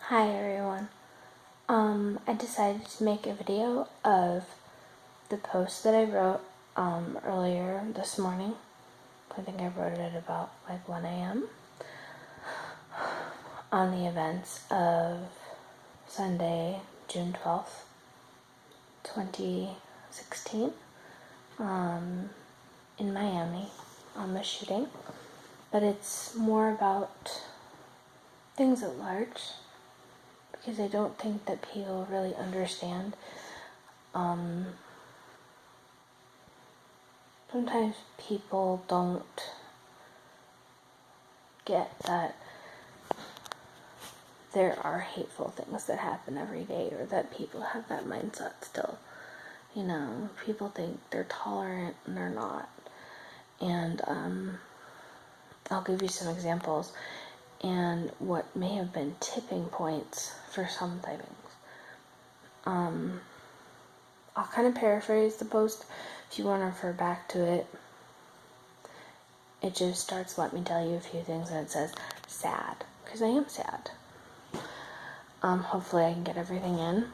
Hi everyone. I decided to make a video of the post that I wrote earlier this morning. I think I wrote it at about 1 a.m. on the events of Sunday, June 12th, 2016, in Miami on the shooting. But it's more about things at large, because I don't think that people really understand. Sometimes people don't get that there are hateful things that happen every day, or that people have that mindset still. People think they're tolerant and they're not. And I'll give you some examples and what may have been tipping points for some things. I'll kind of paraphrase the post. If you want to refer back to it, it just starts, let me tell you a few things, and it says sad, because I am sad. Hopefully I can get everything in.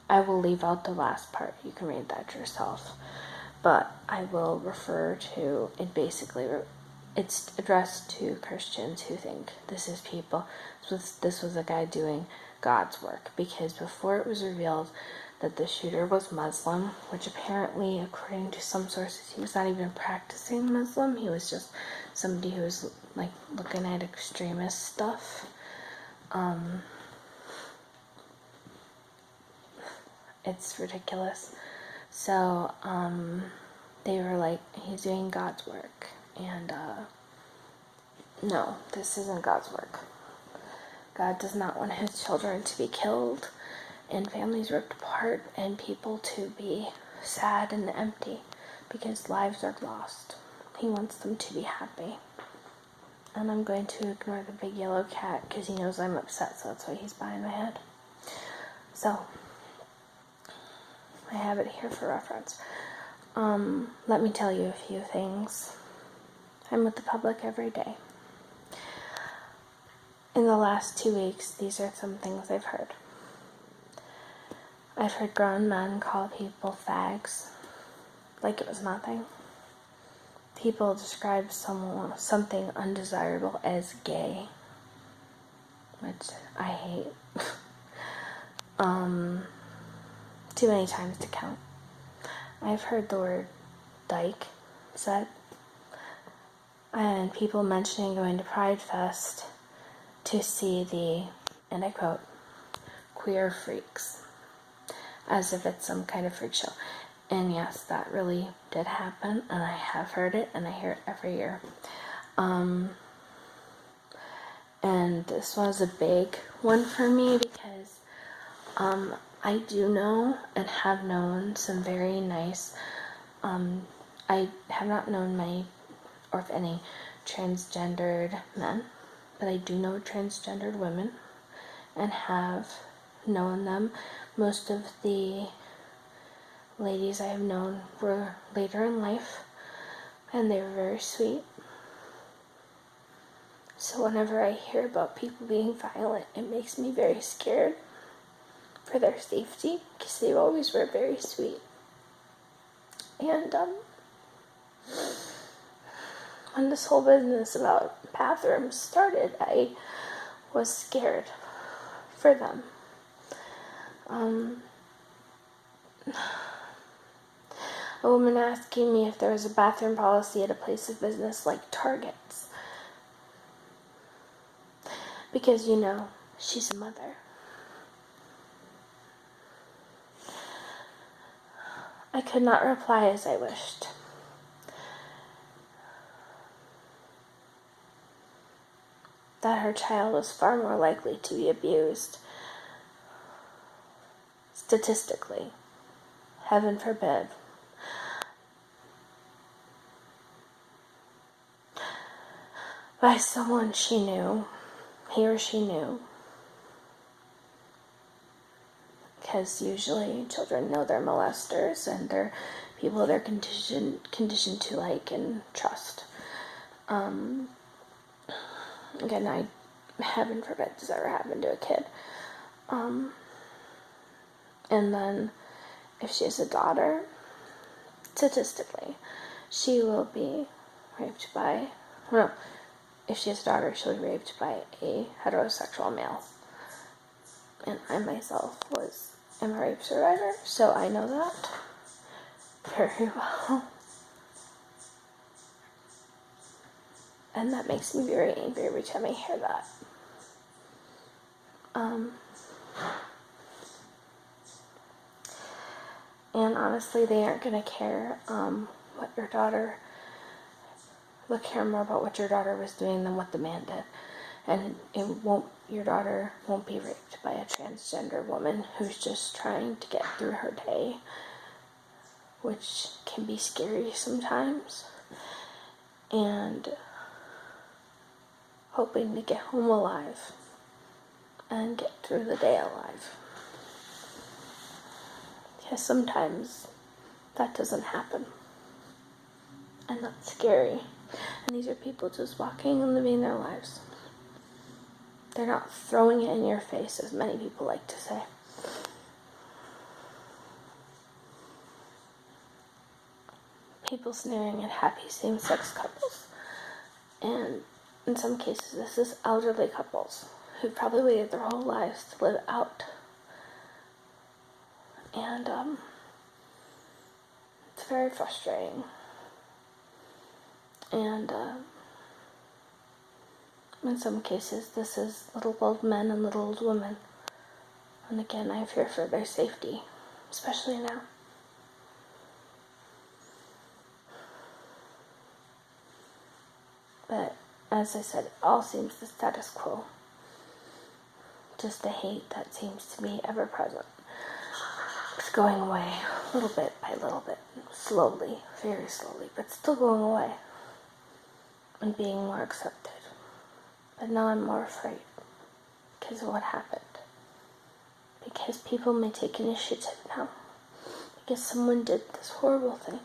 I will leave out the last part. You can read that yourself. But I will refer to it. Basically, it's addressed to Christians who think this was a guy doing God's work, because before it was revealed that the shooter was Muslim, which apparently, according to some sources, he was not even practicing Muslim. He was just somebody who was looking at extremist stuff. It's ridiculous. So they were like, he's doing God's work, and no, this isn't God's work. God does not want his children to be killed and families ripped apart and people to be sad and empty because lives are lost. He wants them to be happy. And I'm going to ignore the big yellow cat because he knows I'm upset, so that's why he's behind my head. So I have it here for reference. Let me tell you a few things. I'm with the public every day. In the last 2 weeks, these are some things I've heard. I've heard grown men call people fags like it was nothing. People describe something undesirable as gay, which I hate. Too many times to count. I've heard the word dyke said, and people mentioning going to Pride Fest to see the, and I quote, queer freaks, as if it's some kind of freak show. And yes, that really did happen, and I have heard it, and I hear it every year. And this was a big one for me because I do know and have known some very nice, I have not known many, or if any, transgendered men, but I do know transgendered women and have known them. Most of the ladies I have known were later in life, and they were very sweet. So whenever I hear about people being violent, it makes me very scared for their safety, because they always were very sweet. And when this whole business about bathrooms started, I was scared for them. A woman asking me if there was a bathroom policy at a place of business like Target's, because she's a mother. I could not reply as I wished. That her child was far more likely to be abused, statistically, heaven forbid, by someone she knew, he or she knew. Because usually children know their molesters, and they're people they're conditioned to like and trust. Again, I heaven forbid this ever happened to a kid. And then if she has a daughter, statistically, she will be raped by, well, if she has a daughter, she'll be raped by a heterosexual male. And I myself am a rape survivor, so I know that very well. And that makes me very angry every time I hear that. And honestly, they aren't going to care what your daughter, they'll care more about what your daughter was doing than what the man did. And your daughter won't be raped by a transgender woman who's just trying to get through her day, which can be scary sometimes, and hoping to get home alive and get through the day alive. Because sometimes that doesn't happen, and that's scary. And these are people just walking and living their lives. They're not throwing it in your face, as many people like to say. People sneering at happy same-sex couples. And in some cases, this is elderly couples who probably waited their whole lives to live out. And it's very frustrating. And in some cases, this is little old men and little old women. And again, I fear for their safety, especially now. But as I said, it all seems the status quo. Just the hate that seems to be ever present. It's going away little bit by little bit, slowly, very slowly, but still going away and being more accepted. But now I'm more afraid because of what happened. Because people may take initiative now. Because someone did this horrible thing.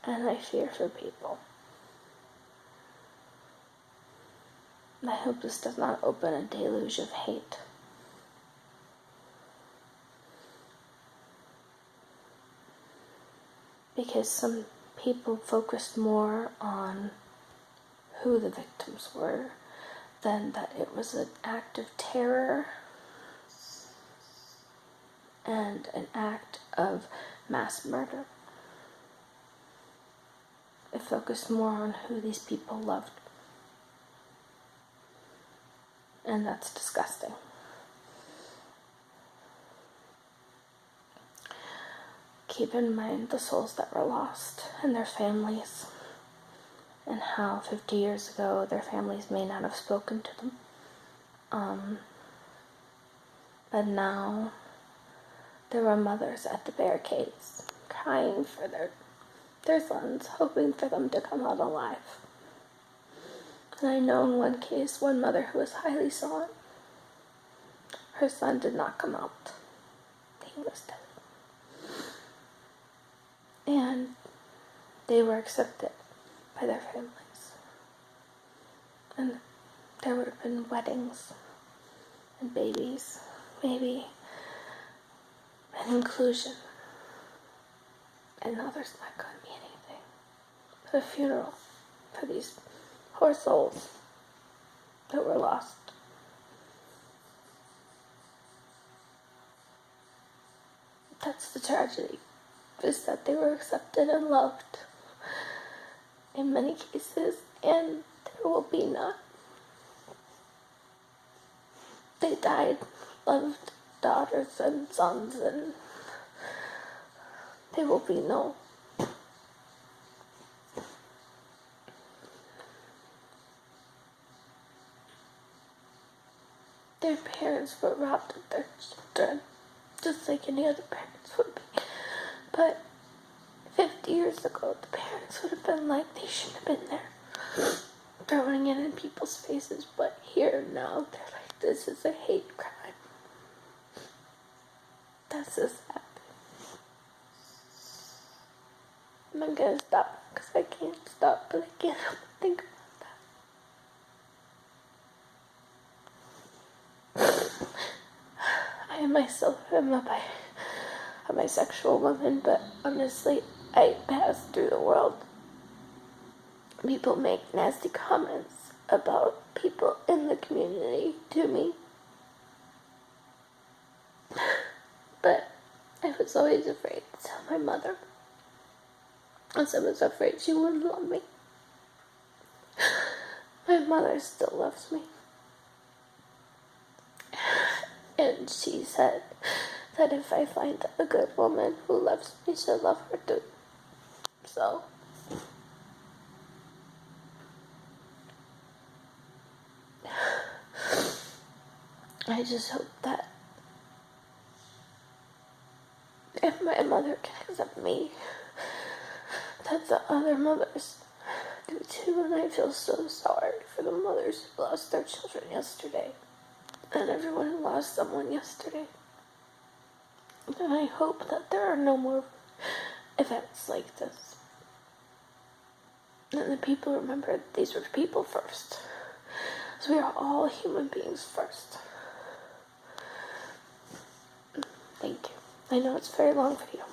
And I fear for people. And I hope this does not open a deluge of hate. Because some people focused more on who the victims were than that it was an act of terror and an act of mass murder. It focused more on who these people loved. And that's disgusting. Keep in mind the souls that were lost and their families, and how 50 years ago their families may not have spoken to them. But now there were mothers at the barricades crying for their sons, hoping for them to come out alive. And I know in one case, one mother who was highly sought, her son did not come out. He was dead. And they were accepted by their families. And there would have been weddings and babies, maybe, and inclusion. And now there's not going to be anything but a funeral for these poor souls that were lost. That's the tragedy, is that they were accepted and loved in many cases, and there will be none. They died, loved daughters and sons, and there will be no. Their parents were robbed of their children, just like any other parents would be. But 50 years ago, the parents would have been like, they shouldn't have been there, throwing it in people's faces. But here now, they're like, this is a hate crime. That's so sad. I'm gonna stop. because I can't stop, but I can't help but think about that. I myself am a bisexual woman, but honestly, I pass through the world. People make nasty comments about people in the community to me. But I was always afraid to tell my mother, because I was afraid she wouldn't love me. My mother still loves me. And she said that if I find a good woman who loves me, she'll love her too. So, I just hope that if my mother can accept me, that the other mothers do too. And I feel so sorry for the mothers who lost their children yesterday, and everyone who lost someone yesterday. And I hope that there are no more events like this. And the people remember that these were people first. So we are all human beings first. Thank you. I know it's a very long video.